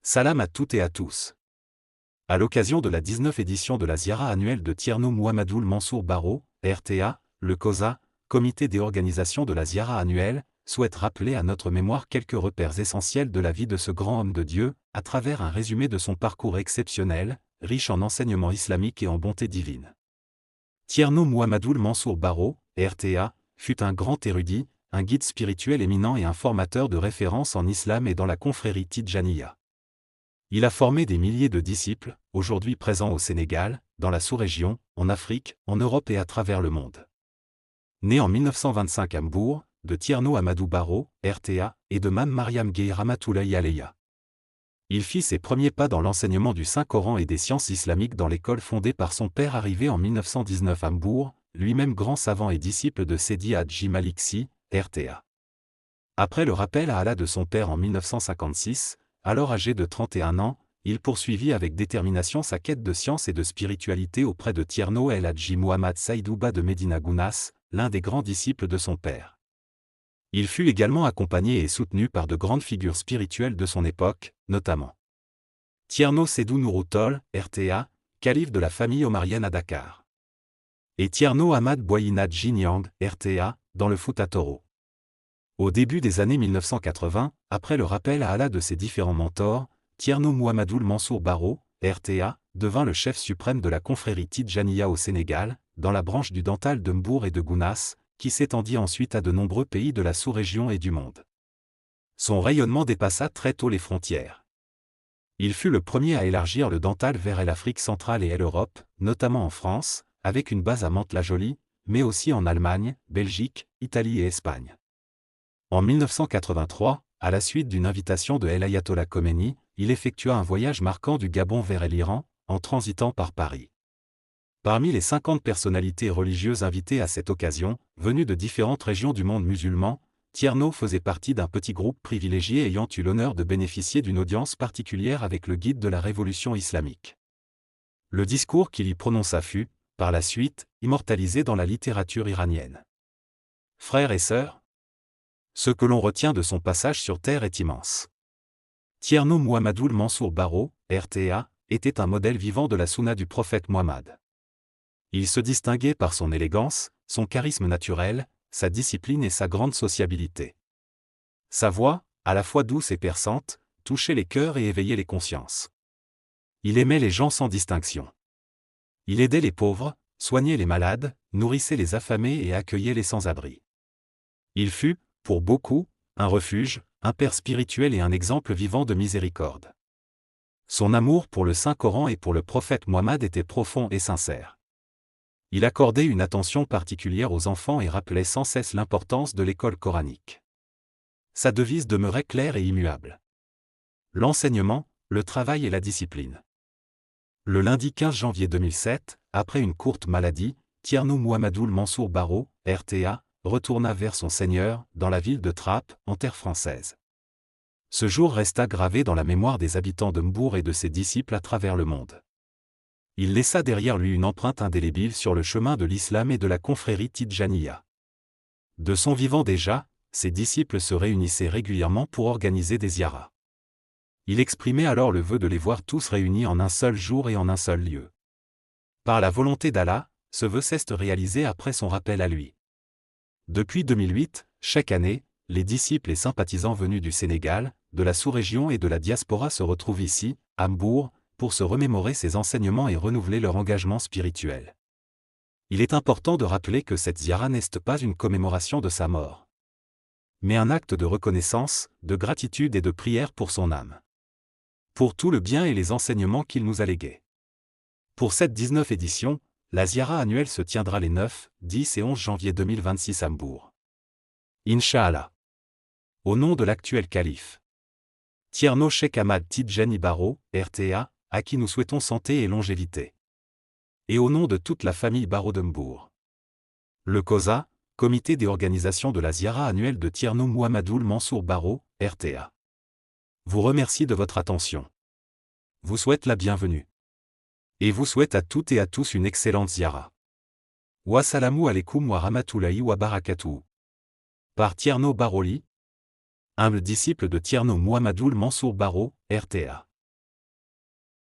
Salam à toutes et à tous. À l'occasion de la 19e édition de la Ziara annuelle de Tierno Mouhamadoul Mansour Baro, RTA, le COSA, comité des organisations de la Ziara annuelle, souhaite rappeler à notre mémoire quelques repères essentiels de la vie de ce grand homme de Dieu, à travers un résumé de son parcours exceptionnel, riche en enseignements islamiques et en bonté divine. Tierno Mouhamadoul Mansour Baro, RTA, fut un grand érudit, un guide spirituel éminent et un formateur de référence en islam et dans la confrérie Tidjaniya. Il a formé des milliers de disciples, aujourd'hui présents au Sénégal, dans la sous-région, en Afrique, en Europe et à travers le monde. Né en 1925 à Mbour, de Tierno Amadou Baro, RTA, et de Mame Mariam Gueye Rahmatoulahi Alayha. Il fit ses premiers pas dans l'enseignement du Saint-Coran et des sciences islamiques dans l'école fondée par son père arrivé en 1919 à Mbour, lui-même grand savant et disciple de Seydi Hadji Malick Sy, RTA. Après le rappel à Allah de son père en 1956, alors âgé de 31 ans, il poursuivit avec détermination sa quête de science et de spiritualité auprès de Tierno El Hadji Mohammad Saïdouba de Médina Gounass, l'un des grands disciples de son père. Il fut également accompagné et soutenu par de grandes figures spirituelles de son époque, notamment Tierno Sédou Nourou Tall, RTA, calife de la famille omarienne à Dakar. Et Tierno Ahmad Boyina Djinyang, RTA, dans le Fouta Toro. Au début des années 1980, après le rappel à Allah de ses différents mentors, Tierno Mouhamadoul Mansour Baro, RTA, devint le chef suprême de la confrérie Tidjaniya au Sénégal, dans la branche du Dental de Mbour et de Gounass, qui s'étendit ensuite à de nombreux pays de la sous-région et du monde. Son rayonnement dépassa très tôt les frontières. Il fut le premier à élargir le Dental vers l'Afrique centrale et l'Europe, notamment en France, avec une base à Mantes-la-Jolie, mais aussi en Allemagne, Belgique, Italie et Espagne. En 1983, à la suite d'une invitation de El Ayatollah Khomeini, il effectua un voyage marquant du Gabon vers l'Iran, en transitant par Paris. Parmi les 50 personnalités religieuses invitées à cette occasion, venues de différentes régions du monde musulman, Tierno faisait partie d'un petit groupe privilégié ayant eu l'honneur de bénéficier d'une audience particulière avec le guide de la révolution islamique. Le discours qu'il y prononça fut, par la suite, immortalisé dans la littérature iranienne. Frères et sœurs, ce que l'on retient de son passage sur Terre est immense. Tierno Mouhamadoul Mansour Baro, RTA, était un modèle vivant de la sunna du prophète Mohammed. Il se distinguait par son élégance, son charisme naturel, sa discipline et sa grande sociabilité. Sa voix, à la fois douce et perçante, touchait les cœurs et éveillait les consciences. Il aimait les gens sans distinction. Il aidait les pauvres, soignait les malades, nourrissait les affamés et accueillait les sans-abri. Il fut, pour beaucoup, un refuge, un père spirituel et un exemple vivant de miséricorde. Son amour pour le Saint-Coran et pour le prophète Mohammed était profond et sincère. Il accordait une attention particulière aux enfants et rappelait sans cesse l'importance de l'école coranique. Sa devise demeurait claire et immuable. L'enseignement, le travail et la discipline. Le lundi 15 janvier 2007, après une courte maladie, Tierno Mouhamadoul Mansour Baro, RTA, retourna vers son Seigneur, dans la ville de Trappes, en terre française. Ce jour resta gravé dans la mémoire des habitants de Mbour et de ses disciples à travers le monde. Il laissa derrière lui une empreinte indélébile sur le chemin de l'islam et de la confrérie Tidjaniya. De son vivant déjà, ses disciples se réunissaient régulièrement pour organiser des ziyaras. Il exprimait alors le vœu de les voir tous réunis en un seul jour et en un seul lieu. Par la volonté d'Allah, ce vœu s'est réalisé après son rappel à lui. Depuis 2008, chaque année, les disciples et sympathisants venus du Sénégal, de la sous-région et de la diaspora se retrouvent ici, à Mbour, pour se remémorer ses enseignements et renouveler leur engagement spirituel. Il est important de rappeler que cette ziara n'est pas une commémoration de sa mort, mais un acte de reconnaissance, de gratitude et de prière pour son âme. Pour tout le bien et les enseignements qu'il nous a légués. Pour cette 19e édition, la ziara annuelle se tiendra les 9, 10 et 11 janvier 2026 à Mbour. Inch'Allah. Au nom de l'actuel calife Tierno Cheikh Ahmad Tidjani Baro, RTA, à qui nous souhaitons santé et longévité. Et au nom de toute la famille Baro de Mbour. Le COSA, comité des organisations de la ziara annuelle de Tierno Mouhamadoul Mansour Baro, RTA. Vous remercie de votre attention. Vous souhaite la bienvenue. Et vous souhaite à toutes et à tous une excellente ziara. Wassalamu alaikum wa rahmatullahi wa barakatuh. Par Tierno Baroli, humble disciple de Tierno Mouhamadoul Mansour Baro, RTA.